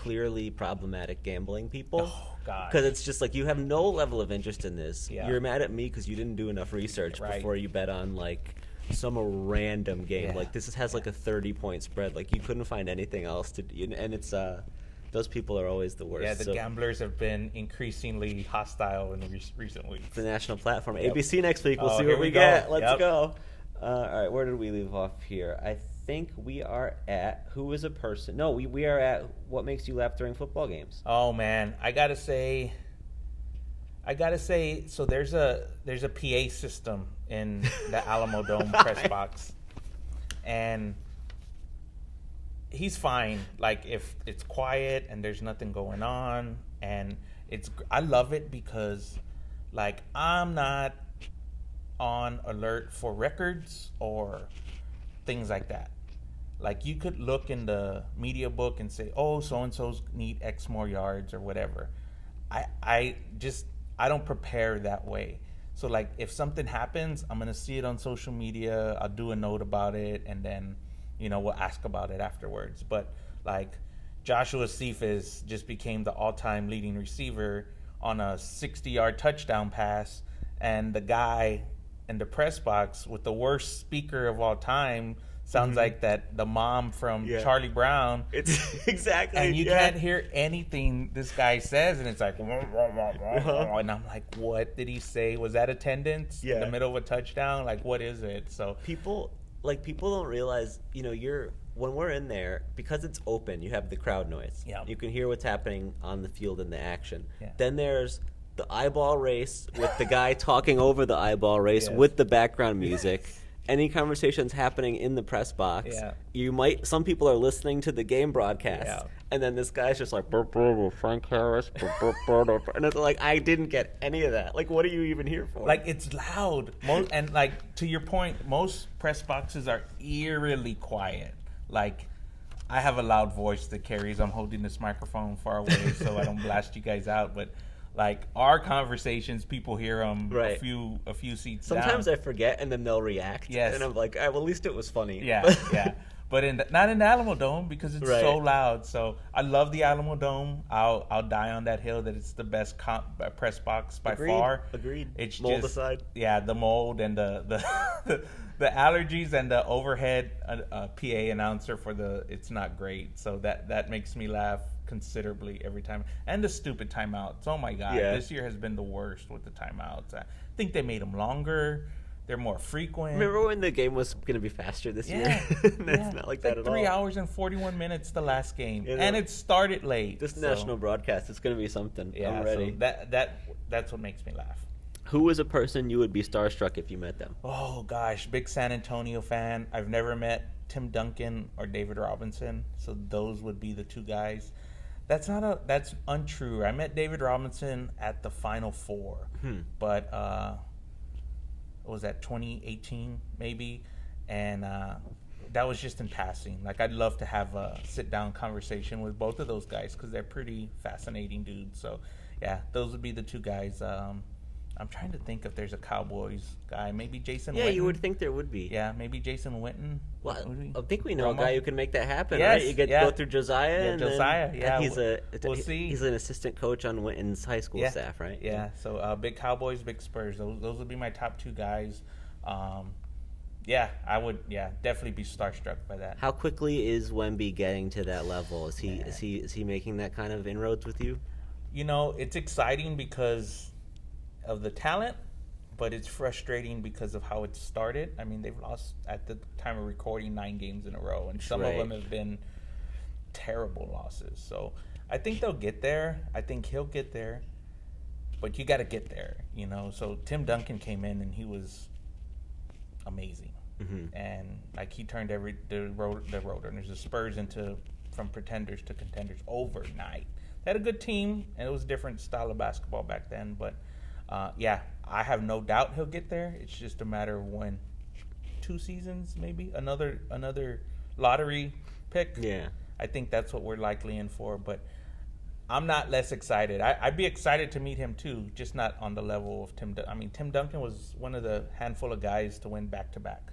S2: clearly problematic gambling people.
S1: Oh, God.
S2: Because it's just like, you have no level of interest in this.
S1: Yeah.
S2: You're mad at me because you didn't do enough research before you bet on, like, some random game.
S1: Yeah.
S2: Like, this has, like, a 30-point spread. Like, you couldn't find anything else to do. And it's, those people are always the worst.
S1: Yeah, the gamblers have been increasingly hostile in recent weeks.
S2: It's a national platform.
S1: Yep.
S2: ABC next week. We'll see what we get. Let's go. All right, where did we leave off here? I think we are at who is a person. No, we are at what makes you laugh during football games.
S1: Oh man, I gotta say. So there's a PA system in the Alamo Dome press box, and he's fine. Like if it's quiet and there's nothing going on, and I love it because, like, I'm not on alert for records or things like that. Like, you could look in the media book and say, oh, so-and-so's need X more yards or whatever. I don't prepare that way. So, like, if something happens, I'm going to see it on social media. I'll do a note about it, and then, we'll ask about it afterwards. But, like, Joshua Cephas just became the all-time leading receiver on a 60-yard touchdown pass, and the guy in the press box with the worst speaker of all time sounds like the mom from Charlie Brown.
S2: It's exactly.
S1: And you can't hear anything this guy says, and it's like, and I'm like, what did he say? Was that attendance in the middle of a touchdown? Like, what is it? So
S2: people don't realize, when we're in there, because it's open, you have the crowd noise.
S1: Yeah.
S2: You can hear what's happening on the field in the action.
S1: Yeah.
S2: Then there's the eyeball race with the guy talking over the eyeball race with the background music. Any conversations happening in the press box, some people are listening to the game broadcast, and then this guy's just like, Frank Harris, and it's like, I didn't get any of that. Like, what are you even here for?
S1: Like, it's loud. And, like, to your point, most press boxes are eerily quiet. Like, I have a loud voice that carries. I'm holding this microphone far away so I don't blast you guys out, but like, our conversations, people hear them a few seats
S2: Sometimes
S1: down.
S2: I forget, and then they'll react.
S1: Yes.
S2: And I'm like, all right, well, at least it was funny.
S1: Yeah, yeah. But not in the Alamo Dome because it's so loud. So I love the Alamo Dome. I'll die on that hill that it's the best press box by far.
S2: Agreed.
S1: It's
S2: mold
S1: just,
S2: aside.
S1: Yeah, the mold and the the allergies and the overhead PA announcer it's not great. So that makes me laugh considerably every time. And the stupid timeouts. Oh my God, this year has been the worst with the timeouts. I think they made them longer. They're more frequent.
S2: Remember when the game was going to be faster this year? It's not like that at all.
S1: 3 hours and 41 minutes the last game, and it started late.
S2: This national broadcast is going to be something.
S1: Yeah,
S2: I'm ready.
S1: So that's what makes me laugh.
S2: Who is a person you would be starstruck if you met them?
S1: Oh gosh, big San Antonio fan. I've never met Tim Duncan or David Robinson, so those would be the two guys. That's untrue. I met David Robinson at the Final Four, but was that 2018 maybe, and that was just in passing. Like, I'd love to have a sit-down conversation with both of those guys because they're pretty fascinating dudes. So yeah, those would be the two guys. I'm trying to think if there's a Cowboys guy. Maybe Jason Witten.
S2: Yeah, you would think there would be.
S1: Yeah, maybe Jason Witten.
S2: Well, I think we know a guy who can make that happen, right? You go through Josiah.
S1: Yeah, Josiah,
S2: we'll see. He's an assistant coach on Witten's high school staff, right?
S1: Yeah, so big Cowboys, big Spurs. Those would be my top two guys. I would definitely be starstruck by that.
S2: How quickly is Wemby getting to that level? Is he making that kind of inroads with you?
S1: It's exciting because of the talent, but it's frustrating because of how it started. I mean, they've lost, at the time of recording, 9 games in a row, and some of them have been terrible losses. So I think they'll get there. I think he'll get there, but you got to get there, So Tim Duncan came in, and he was amazing. And like, he turned the Roadrunners, the Spurs, from pretenders to contenders overnight. They had a good team, and it was a different style of basketball back then, but I have no doubt he'll get there. It's just a matter of when. 2 seasons, maybe? Another lottery pick? Yeah. I think that's what we're likely in for, but I'm not less excited. I'd be excited to meet him too, just not on the level of Tim Duncan. I mean, Tim Duncan was one of the handful of guys to win back-to-back.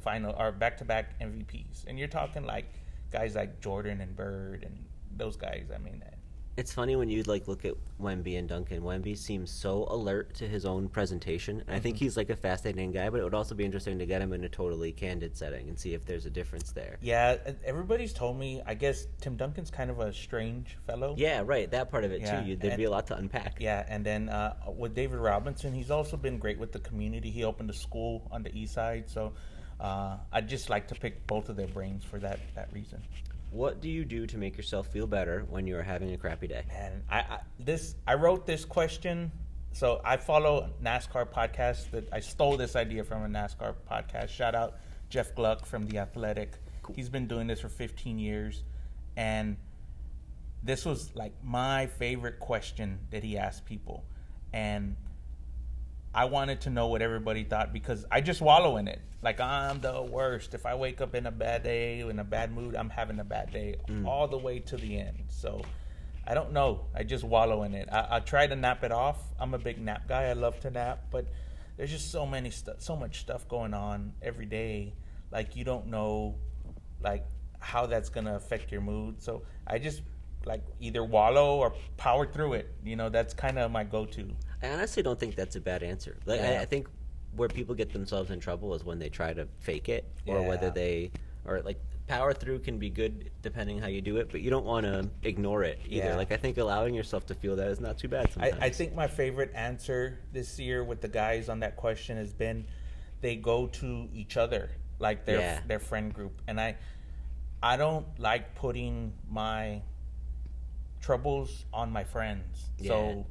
S1: Final or back-to-back MVPs. And you're talking like guys like Jordan and Bird and those guys. I mean,
S2: it's funny when you look at Wemby and Duncan. Wemby seems so alert to his own presentation. I think he's a fascinating guy, but it would also be interesting to get him in a totally candid setting and see if there's a difference there.
S1: Yeah, everybody's told me, I guess Tim Duncan's kind of a strange fellow.
S2: Yeah, right. That part of it too. There'd be a lot to unpack.
S1: Yeah, and then with David Robinson, he's also been great with the community. He opened a school on the east side, so I'd just like to pick both of their brains for that reason.
S2: What do you do to make yourself feel better when you're having a crappy day?
S1: Man, I wrote this question. So I follow NASCAR podcast. That I stole this idea from a NASCAR podcast. Shout out Jeff Gluck from The Athletic. Cool. He's been doing this for 15 years. And this was my favorite question that he asked people. And I wanted to know what everybody thought because I just wallow in it. I'm the worst. If I wake up in a bad day, in a bad mood, I'm having a bad day all the way to the end. So I don't know. I just wallow in it. I try to nap it off. I'm a big nap guy. I love to nap. But there's just so much stuff going on every day. You don't know, how that's going to affect your mood. So I just, either wallow or power through it. That's kind of my go-to.
S2: I honestly don't think that's a bad answer. I think where people get themselves in trouble is when they try to fake it, or whether they power through can be good depending how you do it, but you don't want to ignore it either.
S1: Yeah.
S2: I think allowing yourself to feel that is not too bad sometimes.
S1: I think my favorite answer this year with the guys on that question has been they go to each other, their friend group, and I don't like putting my troubles on my friends. Yeah. So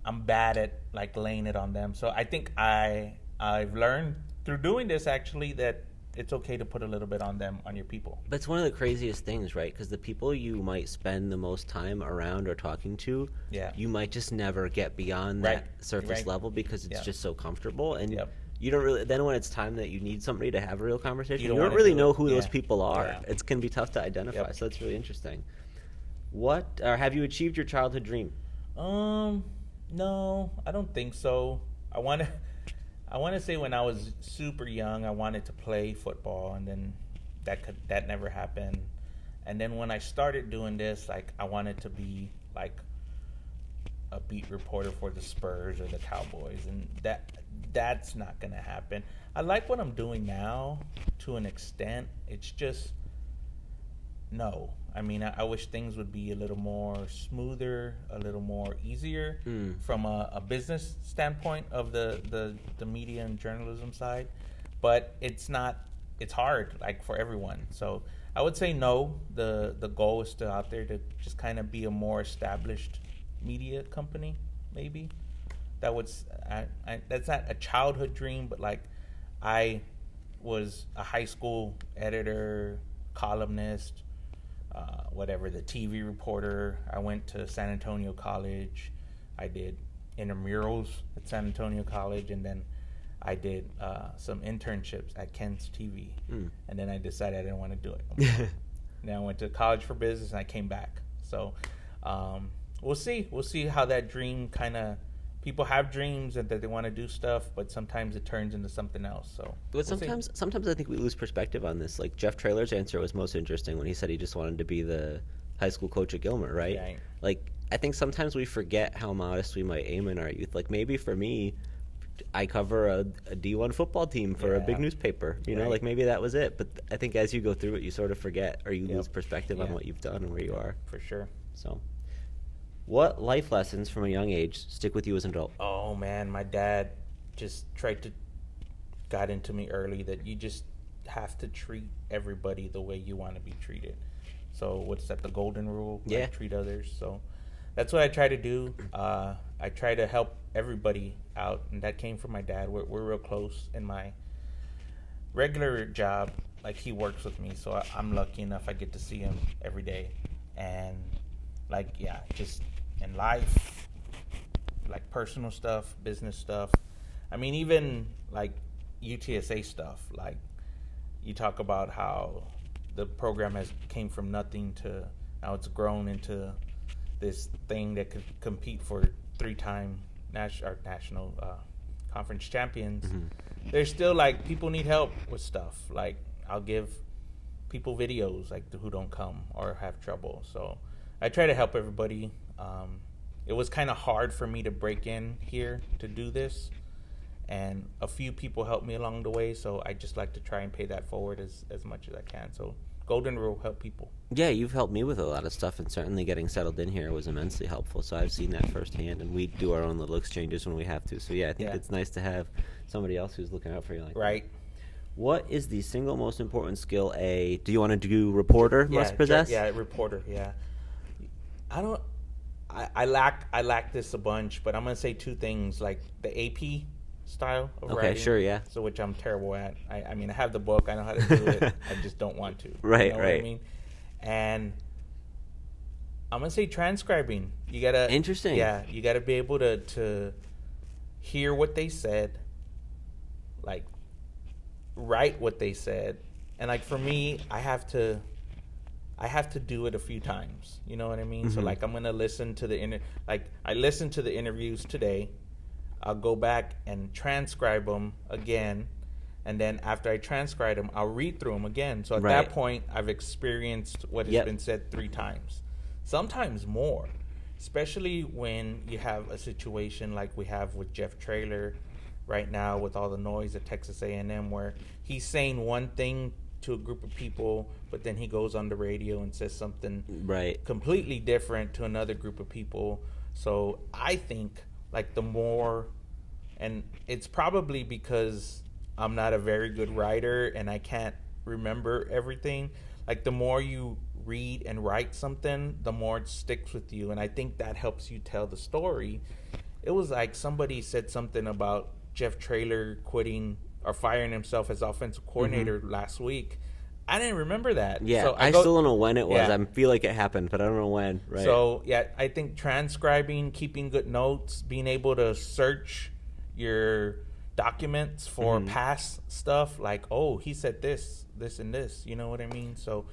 S1: I'm bad at laying it on them. So I think I've learned through doing this actually that it's okay to put a little bit on them, on your people.
S2: But it's one of the craziest things, right? Because the people you might spend the most time around or talking to, you might just never get beyond that surface level because it's just so comfortable. And you don't really, then when it's time that you need somebody to have a real conversation, you don't really know who those people are. Yeah. It can be tough to identify. So it's really interesting. Have you achieved your childhood dream?
S1: No, I don't think so. I want to say when I was super young, I wanted to play football, and then that never happened. And then when I started doing this, I wanted to be a beat reporter for the Spurs or the Cowboys, and that's not gonna happen. I like what I'm doing now to an extent. It's just no. I mean, I wish things would be a little more smoother, a little more easier from a business standpoint of the media and journalism side. But it's not. It's hard, for everyone. So I would say no. The goal is still out there to just kind of be a more established media company, maybe. That's not a childhood dream, but I was a high school editor, columnist. The TV reporter. I went to San Antonio College. I did intramurals at San Antonio College, and then I did some internships at Ken's TV. And then I decided I didn't want to do it. Then I went to college for business, and I came back. So we'll see. We'll see how that dream people have dreams and that they want to do stuff, but sometimes it turns into something else. So,
S2: but sometimes I think we lose perspective on this. Jeff Traylor's answer was most interesting when he said he just wanted to be the high school coach at Gilmer, right? Yeah. I think sometimes we forget how modest we might aim in our youth. Maybe for me, I cover a D1 football team for a big newspaper. You know, maybe that was it. But I think as you go through it, you sort of forget or you lose perspective on what you've done and where you are.
S1: For sure.
S2: So. What life lessons from a young age stick with you as an adult?
S1: Oh, man, my dad just got into me early that you just have to treat everybody the way you want to be treated. So what's that, the golden rule?
S2: Yeah.
S1: Treat others. So that's what I try to do. I try to help everybody out, and that came from my dad. We're real close in my regular job. He works with me, so I'm lucky enough I get to see him every day. And just in life, personal stuff, business stuff. I mean, even UTSA stuff. You talk about how the program came from nothing to now it's grown into this thing that could compete for 3-time national conference champions. Mm-hmm. There's still people need help with stuff. I'll give people videos like who don't come or have trouble. So I try to help everybody. It was kind of hard for me to break in here to do this, and a few people helped me along the way. So I just like to try and pay that forward as much as I can. So Golden Rule help people.
S2: Yeah, you've helped me with a lot of stuff, and certainly getting settled in here was immensely helpful. So I've seen that firsthand, and we do our own little exchanges when we have to. So yeah, I think it's nice to have somebody else who's looking out for you like
S1: right.
S2: that. What is the single most important skill do you want to do reporter must possess?
S1: Yeah, reporter, yeah. I lack this a bunch, but I'm going to say two things, like the AP style of writing.
S2: Okay, sure, yeah.
S1: So which I'm terrible at. I mean, I have the book, I know how to do it. I just don't want to.
S2: Right,
S1: you know what I mean? And I'm going to say transcribing. You got to
S2: Interesting.
S1: Yeah, you got to be able to hear what they said, like write what they said, and like for me, I have to do it a few times. You know what I mean? Mm-hmm. So like I'm gonna listen to I listened to the interviews today. I'll go back and transcribe them again, and then after I transcribe them, I'll read through them again. So at that point, I've experienced what has been said 3 times, sometimes more. Especially when you have a situation like we have with Jeff Traylor right now with all the noise at Texas A&M, where he's saying one thing to a group of people, but then he goes on the radio and says something completely different to another group of people. So I think like the more, and it's probably because I'm not a very good writer and I can't remember everything, like the more you read and write something, the more it sticks with you, and I think that helps you tell the story. It was like somebody said something about Jeff Traylor quitting or firing himself as offensive coordinator last week. I didn't remember that.
S2: Yeah, so I still don't know when it was. Yeah. I feel like it happened, but I don't know when. Right.
S1: So, yeah, I think transcribing, keeping good notes, being able to search your documents for past stuff, like, oh, he said this, and this. You know what I mean? So,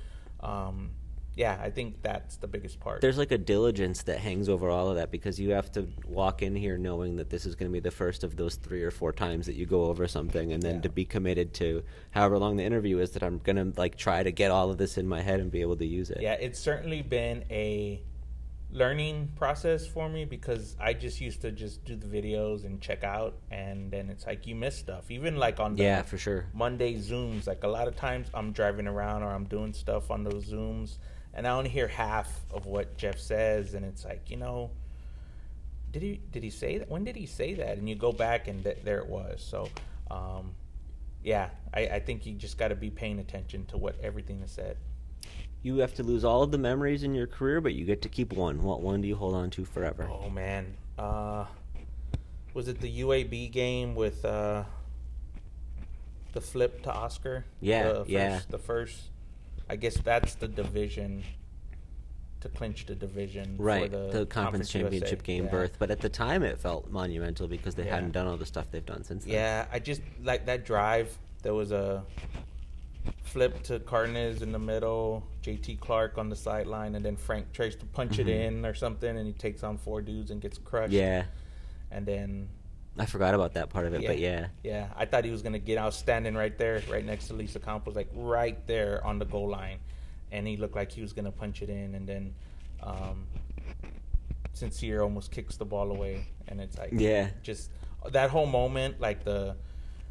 S1: yeah, I think that's the biggest part.
S2: There's like a diligence that hangs over all of that, because you have to walk in here knowing that this is going to be the first of those 3 or 4 times that you go over something, and then to be committed to however long the interview is, that I'm going to like try to get all of this in my head and be able to use it.
S1: Yeah, it's certainly been a learning process for me, because I just used to just do the videos and check out, and then it's like you miss stuff. Even like on the
S2: for sure
S1: Monday Zooms, like a lot of times I'm driving around or I'm doing stuff on those Zooms, and I only hear half of what Jeff says, and it's like, you know, did he say that? When did he say that? And you go back, and there it was. So, yeah, I think you just got to be paying attention to what everything is said.
S2: You have to lose all of the memories in your career, but you get to keep one. What one do you hold on to forever?
S1: Oh, man. Was it the UAB game with the flip to Oscar?
S2: Yeah,
S1: The first. I guess that's the division, to clinch the division for
S2: the conference championship game berth. But at the time, it felt monumental because they hadn't done all the stuff they've done since then.
S1: Yeah, I just like that drive. There was a flip to Cardenas in the middle, JT Clark on the sideline, and then Frank tries to punch it in or something, and he takes on 4 dudes and gets crushed.
S2: Yeah.
S1: And then
S2: I forgot about that part of it, but yeah.
S1: Yeah, I thought he was going to get out standing right there, right next to Lisa Campos, like right there on the goal line. And he looked like he was going to punch it in. And then Sincere almost kicks the ball away. And it's like, just that whole moment, like that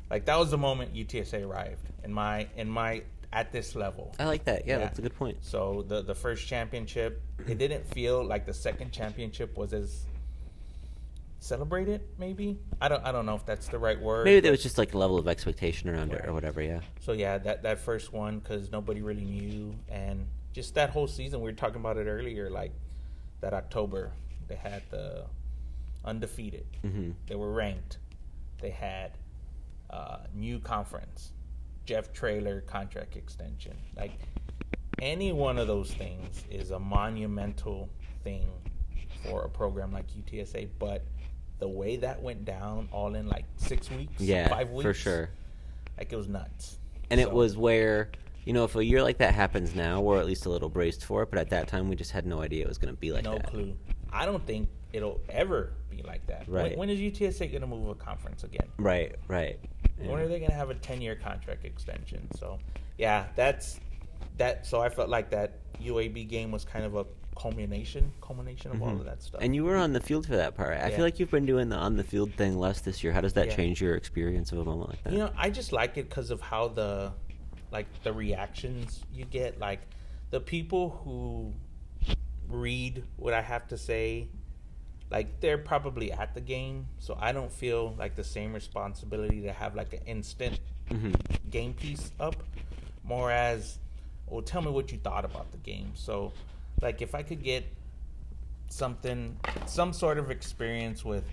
S1: was the moment UTSA arrived in my at this level.
S2: I like that. Yeah, that's a good point.
S1: So the first championship, it didn't feel like the second championship was as celebrated, maybe. I don't know if that's the right word.
S2: Maybe there was just like a level of expectation around it or whatever. Yeah.
S1: So yeah, that first one, because nobody really knew, and just that whole season, we were talking about it earlier, like that October, they had the undefeated. They were ranked. They had new conference, Jeff Traylor contract extension. Like any one of those things is a monumental thing for a program like UTSA, but the way that went down, all in like 6 weeks, 5 weeks,
S2: for sure,
S1: like it was nuts.
S2: And it was where, you know, if a year like that happens now, we're at least a little braced for it, but at that time we just had no idea it was going to be like that.
S1: No clue. I don't think it'll ever be like that.
S2: Right.
S1: When is UTSA going to move a conference again?
S2: Right.
S1: Yeah. When are they going to have a 10-year contract extension? So, yeah, that's So I felt like that UAB game was kind of a culmination of all of that stuff.
S2: And you were on the field for that part. I feel like you've been doing the on-the-field thing less this year. How does that change your experience of a moment like that?
S1: You know, I just like it because of how the reactions you get. Like, the people who read what I have to say, like, they're probably at the game, so I don't feel like the same responsibility to have like an instant game piece up, more as, well, tell me what you thought about the game. So, like, if I could get some sort of experience with,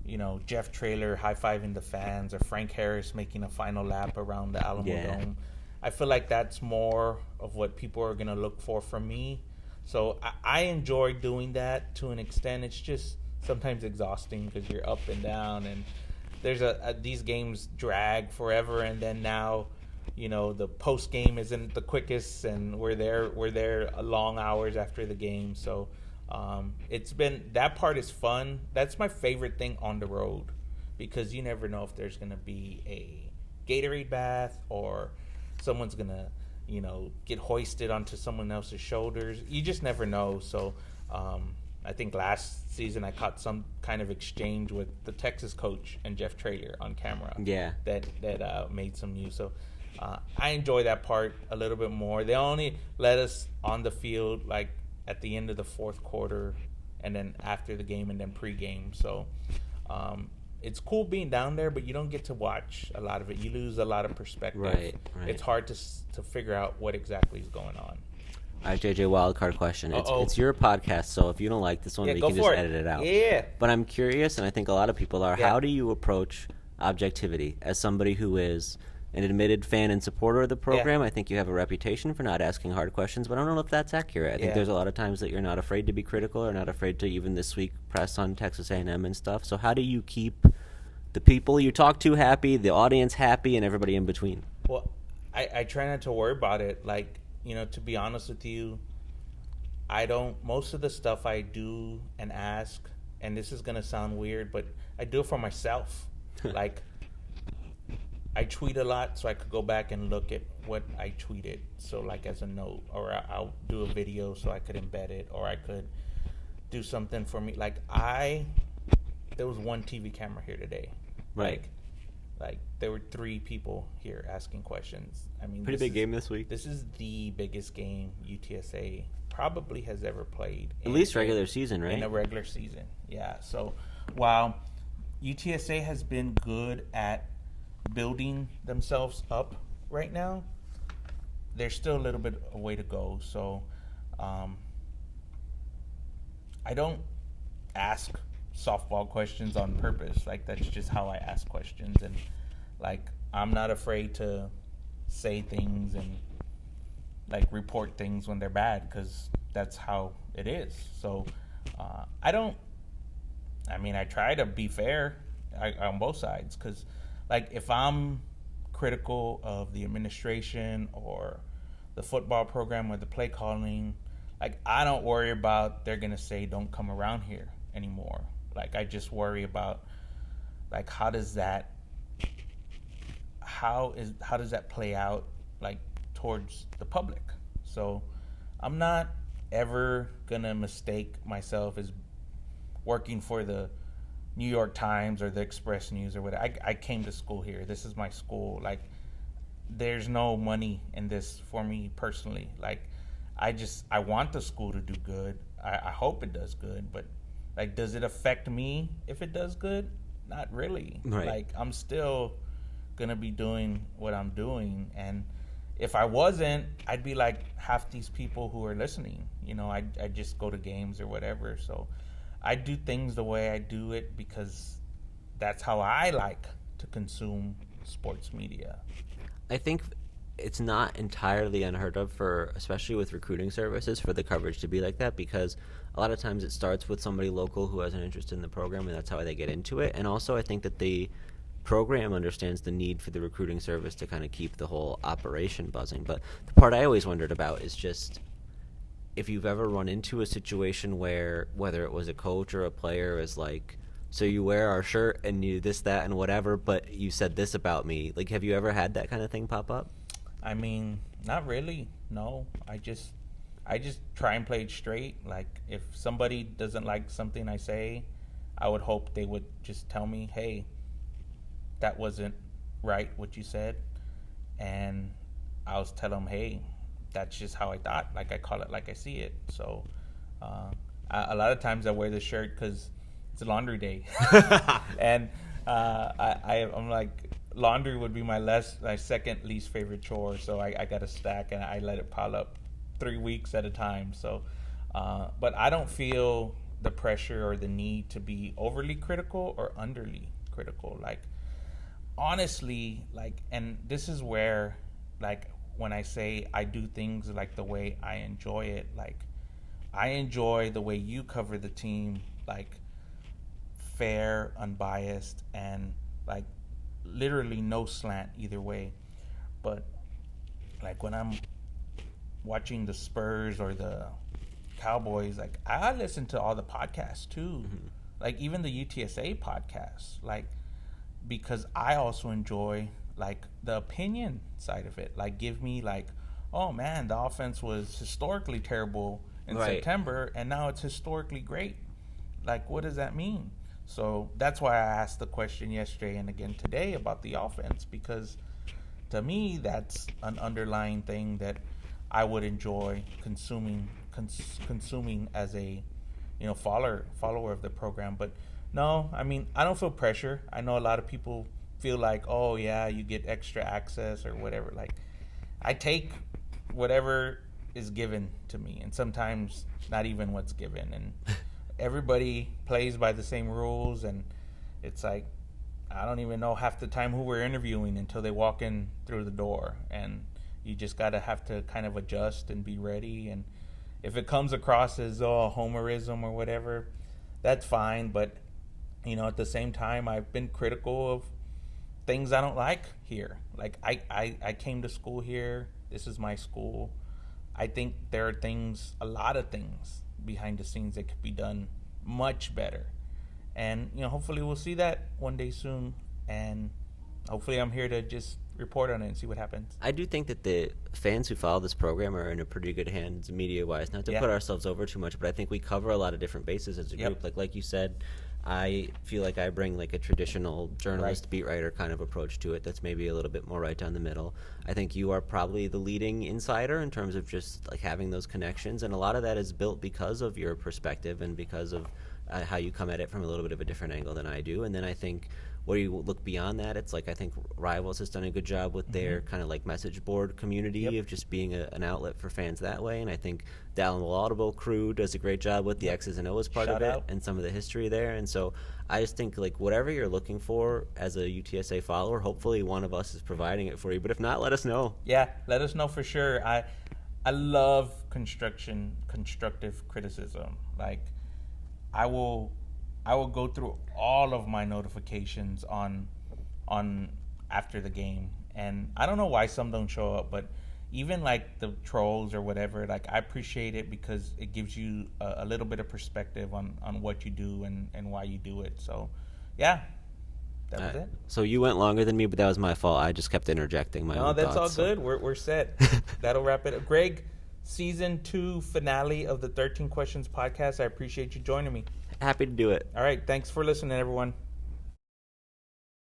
S1: you know, Jeff Traylor high-fiving the fans, or Frank Harris making a final lap around the Alamo Dome, I feel like that's more of what people are going to look for from me. So I enjoy doing that to an extent. It's just sometimes exhausting because you're up and down, and there's these games drag forever, and then now, you know, the post game isn't the quickest, and we're there long hours after the game. So it's been, that part is fun. That's my favorite thing on the road, because you never know if there's going to be a Gatorade bath, or someone's going to, you know, get hoisted onto someone else's shoulders. You just never know. So I think last season I caught some kind of exchange with the Texas coach and Jeff Traylor on camera.
S2: Yeah.
S1: That made some news. So I enjoy that part a little bit more. They only let us on the field like at the end of the fourth quarter, and then after the game, and then pregame. So it's cool being down there, but you don't get to watch a lot of it. You lose a lot of perspective.
S2: Right.
S1: It's hard to figure out what exactly is going on.
S2: All right, JJ, wildcard question. It's your podcast, so if you don't like this one, we can just edit it out.
S1: Yeah.
S2: But I'm curious, and I think a lot of people are, how do you approach objectivity as somebody who is an admitted fan and supporter of the program? I think you have a reputation for not asking hard questions, but I don't know if that's accurate. I think there's a lot of times that you're not afraid to be critical, or not afraid to even this week press on Texas A&M and stuff. So how do you keep the people you talk to happy, the audience happy, and everybody in between?
S1: Well, I try not to worry about it. Like, you know, to be honest with you, most of the stuff I do and ask, and this is going to sound weird, but I do it for myself. Like, I tweet a lot, so I could go back and look at what I tweeted. So, like, as a note, or I'll do a video so I could embed it, or I could do something for me. Like, there was one TV camera here today.
S2: Right.
S1: Like there were 3 people here asking questions. I mean,
S2: pretty big game this week.
S1: This is the biggest game UTSA probably has ever played.
S2: At least regular season, right?
S1: In a regular season, yeah. So while UTSA has been good at building themselves up right now, there's still a little bit of way to go. So I don't ask softball questions on purpose. Like, that's just how I ask questions, and like, I'm not afraid to say things and like report things when they're bad, because that's how it is. So I try to be fair on both sides, because like, if I'm critical of the administration or the football program or the play calling, like, I don't worry about they're gonna say don't come around here anymore. Like, I just worry about, like, how does that play out, like, towards the public? So I'm not ever gonna mistake myself as working for the New York Times or the Express News or whatever. I came to school here. This is my school. Like, there's no money in this for me personally. Like, I want the school to do good. I hope it does good, but like, does it affect me if it does good? Not really.
S2: Right.
S1: Like, I'm still going to be doing what I'm doing. And if I wasn't, I'd be like half these people who are listening. You know, I just go to games or whatever. So I do things the way I do it because that's how I like to consume sports media.
S2: I think it's not entirely unheard of, for especially with recruiting services, for the coverage to be like that, because a lot of times it starts with somebody local who has an interest in the program, and that's how they get into it. And also, I think that the program understands the need for the recruiting service to kind of keep the whole operation buzzing. But the part I always wondered about is just if you've ever run into a situation where, whether it was a coach or a player, is like, so you wear our shirt and you this, that, and whatever, but you said this about me. Like, have you ever had that kind of thing pop up?
S1: I mean, not really. No, I just try and play it straight. Like, if somebody doesn't like something I say, I would hope they would just tell me, hey, that wasn't right what you said. And I'll tell them, hey, that's just how I thought. Like, I call it like I see it. So a lot of times I wear this shirt because it's laundry day. And I'm like, laundry would be my second least favorite chore. So I got a stack and I let it pile up 3 weeks at a time. So, but I don't feel the pressure or the need to be overly critical or underly critical. Like, honestly, like, and this is where, like, when I say I do things like the way I enjoy it, like, I enjoy the way you cover the team, like, fair, unbiased, and, like, literally no slant either way. But, like, when I'm watching the Spurs or the Cowboys, like, I listen to all the podcasts too. Mm-hmm. Like, even the UTSA podcasts, like, because I also enjoy, like, the opinion side of it. Like, give me, like, oh man, the offense was historically terrible in September and now it's historically great. Like, what does that mean? So that's why I asked the question yesterday and again today about the offense, because to me that's an underlying thing that I would enjoy consuming as a, you know, follower of the program. But no, I mean, I don't feel pressure. I know a lot of people feel like, oh yeah, you get extra access or whatever. Like, I take whatever is given to me, and sometimes not even what's given. And everybody plays by the same rules, and it's like, I don't even know half the time who we're interviewing until they walk in through the door. And you just gotta have to kind of adjust and be ready. And if it comes across as homerism or whatever, that's fine. But, you know, at the same time, I've been critical of things I don't like here. Like, I came to school here. This is my school. I think there are things, a lot of things behind the scenes that could be done much better. And, you know, hopefully we'll see that one day soon. And hopefully I'm here to just report on it and see what happens.
S2: I do think that the fans who follow this program are in a pretty good hands media-wise. Not to put ourselves over too much, but I think we cover a lot of different bases as a group. Like you said, I feel like I bring like a traditional journalist, beat writer kind of approach to it that's maybe a little bit more right down the middle. I think you are probably the leading insider in terms of just like having those connections, and a lot of that is built because of your perspective and because of how you come at it from a little bit of a different angle than I do. And then I think where you look beyond that, it's like I think Rivals has done a good job with their kind of like message board community of just being an outlet for fans that way. And I think the Alan Laudable crew does a great job with the X's and O's part of it and some of the history there. And so I just think like whatever you're looking for as a UTSA follower, hopefully one of us is providing it for you. But if not, let us know.
S1: Yeah, let us know for sure. I love constructive criticism. Like, I will go through all of my notifications on after the game, and I don't know why some don't show up, but even like the trolls or whatever, like, I appreciate it because it gives you a little bit of perspective on what you do and why you do it. So yeah, that was it.
S2: So you went longer than me, but that was my fault. I just kept interjecting my own
S1: that's
S2: thoughts,
S1: all good. We're set. That'll wrap it up. Greg, Season 2 finale of the 13 Questions podcast. I appreciate you joining me.
S2: Happy to do it.
S1: All right. Thanks for listening, everyone.